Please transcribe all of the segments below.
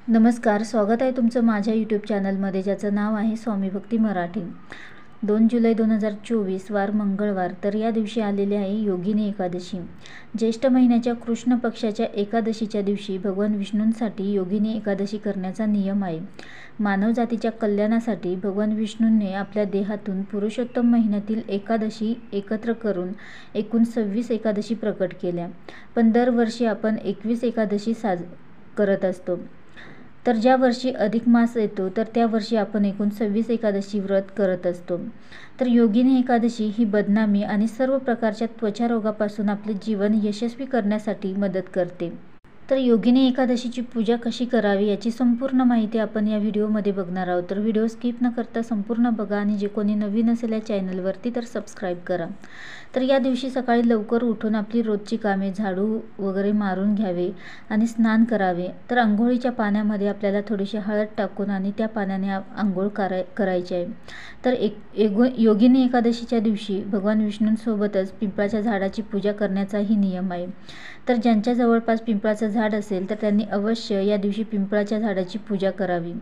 नमस्कार, स्वागत आहे तुमचं माझ्या यूट्यूब चॅनलमध्ये, ज्याचं नाव आहे स्वामी भक्ती मराठी। 2 जुलै 2024 वार मंगळवार। तर या दिवशी आलेली आहे योगिनी एकादशी। ज्येष्ठ महिन्याच्या कृष्ण पक्षाच्या एकादशीच्या दिवशी भगवान विष्णूंसाठी योगिनी एकादशी करण्याचा नियम आहे। मानव जातीच्या कल्याणासाठी भगवान विष्णूंनी आपल्या देहातून पुरुषोत्तम महिन्यातील एकादशी एकत्र करून एकूण 26 एकादशी प्रकट केल्या। पण दरवर्षी आपण 21 एकादशी करत असतो। तर ज्या वर्षी अधिक मास येतो तर त्या वर्षी आपण एकूण 26 एकादशी व्रत करत असतो। तर योगिनी एकादशी ही बदनामी आणि सर्व प्रकारच्या त्वचा रोगापासून आपले जीवन यशस्वी करण्यासाठी मदत करते। तर योगिनी एकादशीची पूजा कशी करावी याची संपूर्ण माहिती आपण या व्हिडिओमध्ये बघणार आहोत। तर व्हिडिओ स्किप न करता संपूर्ण बघा आणि जे कोणी नवीन असेल या चॅनलवरती तर सबस्क्राईब करा। तर या दिवशी सकाळी लवकर उठून आपली रोजची कामे झाडू वगैरे मारून घ्यावे आणि स्नान करावे। तर अंघोळीच्या पाण्यामध्ये आपल्याला थोडीशी हळद टाकून आणि त्या पाण्याने अंघोळ करायची आहे। तर योगिनी एकादशीच्या दिवशी भगवान विष्णूंसोबतच पिंपळाच्या झाडाची पूजा करण्याचाही नियम आहे। तर ज्यांच्या जवळपास पिंपळाचं झाड असेल तर त्यांनी अवश्य या दिवशी पिंपळाच्या झाडाची पूजा करावी।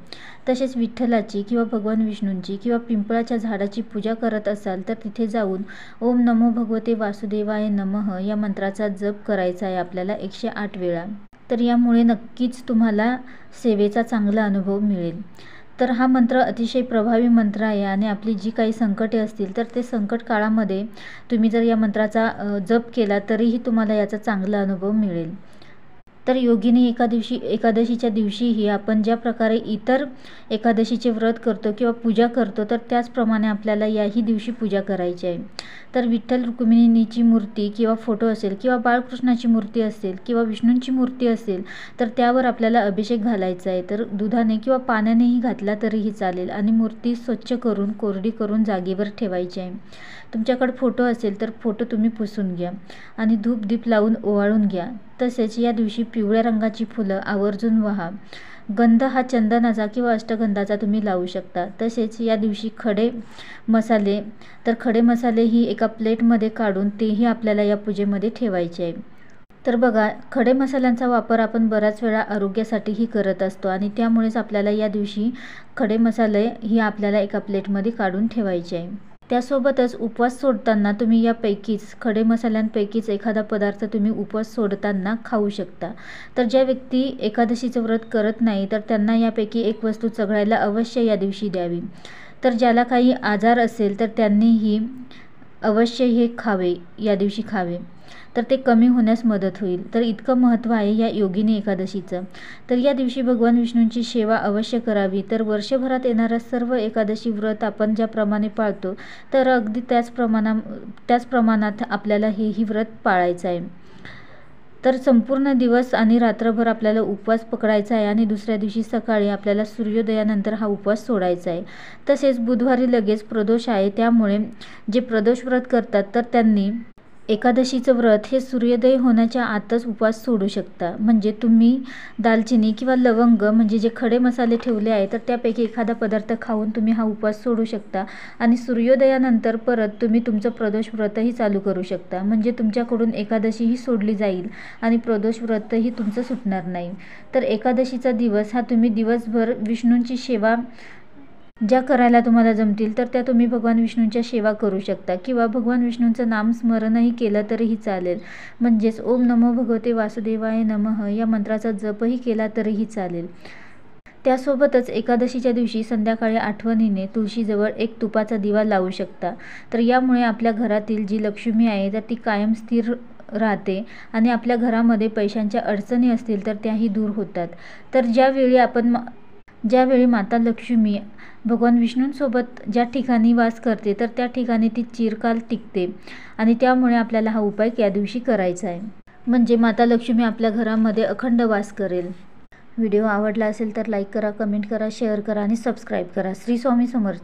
तसेच विठ्ठलाची किंवा भगवान विष्णूंची किंवा पिंपळाच्या झाडाची पूजा करत असाल तर तिथे जाऊन ओम नमो भगवते वासुदेवाय नमः या मंत्राचा जप करायचा आहे आपल्याला 108 वेळा। तर यामुळे नक्कीच तुम्हाला सेवेचा चांगला अनुभव मिळेल। तर हा मंत्र अतिशय प्रभावी मंत्र आहे आणि आपली जी काही संकटे असतील तर ते संकट काळामध्ये तुम्ही जर या मंत्राचा जप केला तरीही तुम्हाला याचा चांगला अनुभव मिळेल। तर योगिनी एकादशीच्या दिवशीही आपण ज्या प्रकारे इतर एकादशीचे व्रत करतो किंवा पूजा करतो तर त्याचप्रमाणे आपल्याला याही दिवशी पूजा करायची आहे। तर विठ्ठल रुक्मिणीची मूर्ती किंवा फोटो असेल किंवा बाळकृष्णाची मूर्ती असेल किंवा विष्णूंची मूर्ती असेल तर त्यावर आपल्याला अभिषेक घालायचा आहे। तर दुधाने किंवा पाण्यानेही घातला तरीही चालेल आणि मूर्ती स्वच्छ करून कोरडी करून जागेवर ठेवायची आहे। तुमच्याकडे फोटो असेल तर फोटो तुम्ही पुसून घ्या आणि धूप दीप लावून ओवाळून घ्या। तसेच या दिवशी पिवळ्या रंगाची फुलं आवर्जून वाहा। गंध हा चंदनाचा किंवा अष्टगंधाचा तुम्ही लावू शकता। तसेच या दिवशी खडे मसाले ही एका प्लेटमध्ये काढून तेही आपल्याला या पूजेमध्ये ठेवायचे आहे। तर बघा, खडे मसाल्यांचा वापर आपण बऱ्याच वेळा आरोग्यासाठीही करत असतो आणि त्यामुळेच आपल्याला या दिवशी खडे मसाले ही आपल्याला एका प्लेटमध्ये काढून ठेवायचे आहे। त्यासोबतच उपवास सोडताना तुम्ही यापैकीच खडे मसाल्यांपैकीच एखादा पदार्थ तुम्ही उपवास सोडताना खाऊ शकता। तर ज्या व्यक्ती एकादशीचं व्रत करत नाही तर त्यांना यापैकी एक वस्तू चघळायला अवश्य या दिवशी द्यावी। तर ज्याला काही आजार असेल तर त्यांनीही अवश्य हे खावे, या दिवशी खावे, तर ते कमी होण्यास मदत होईल। तर इतकं महत्त्व आहे या योगिनी एकादशीचं। तर या दिवशी भगवान विष्णूंची सेवा अवश्य करावी। तर वर्षभरात येणाऱ्या सर्व एकादशी व्रत आपण ज्याप्रमाणे पाळतो तर अगदी त्याच प्रमाणात आपल्याला हेही व्रत पाळायचं आहे। तर संपूर्ण दिवस आणि रात्रभर आपल्याला उपवास पकडायचा आहे आणि दुसऱ्या दिवशी सकाळी आपल्याला सूर्योदयानंतर हा उपवास सोडायचा आहे। तसेच बुधवारी लगेच प्रदोष आहे, त्यामुळे जे प्रदोष व्रत करतात तर त्यांनी एकादशीचं व्रत हे सूर्योदय होण्याच्या आतच उपवास सोडू शकता। म्हणजे तुम्ही दालचिनी किंवा लवंग म्हणजे जे खडे मसाले ठेवले आहे तर त्यापैकी एखादा पदार्थ खाऊन तुम्ही हा उपवास सोडू शकता आणि सूर्योदयानंतर परत तुम्ही तुमचं प्रदोष व्रतही चालू करू शकता। म्हणजे तुमच्याकडून एकादशीही सोडली जाईल आणि प्रदोष व्रतही तुमचं सुटणार नाही। तर एकादशीचा दिवस हा तुम्ही दिवसभर विष्णूंची सेवा ज्या करायला तुम्हाला जमतील तर त्या तुम्ही भगवान विष्णूंच्या सेवा करू शकता किंवा भगवान विष्णूंचं नामस्मरणही केलं तरीही चालेल। म्हणजेच ओम नमो भगवते वासुदेवाय नमः या मंत्राचा जपही केला तरीही चालेल। त्यासोबतच एकादशीच्या दिवशी संध्याकाळी आठवणीने तुळशीजवळ एक तुपाचा दिवा लावू शकता। तर यामुळे आपल्या घरातील जी लक्ष्मी आहे तर ती कायम स्थिर राहते आणि आपल्या घरामध्ये पैशांच्या अडचणी असतील तर त्याही दूर होतात। तर ज्यावेळी माता लक्ष्मी भगवान विष्णूंसोबत ज्या ठिकाणी वास करते तर त्या ठिकाणी ती चिरकाल टिकते आणि त्यामुळे आपल्याला हा उपाय या दिवशी करायचा आहे। म्हणजे माता लक्ष्मी आपल्या घरामध्ये अखंड वास करेल। व्हिडिओ आवडला असेल तर लाईक करा, कमेंट करा, शेअर करा आणि सबस्क्राईब करा। श्री स्वामी समर्थ।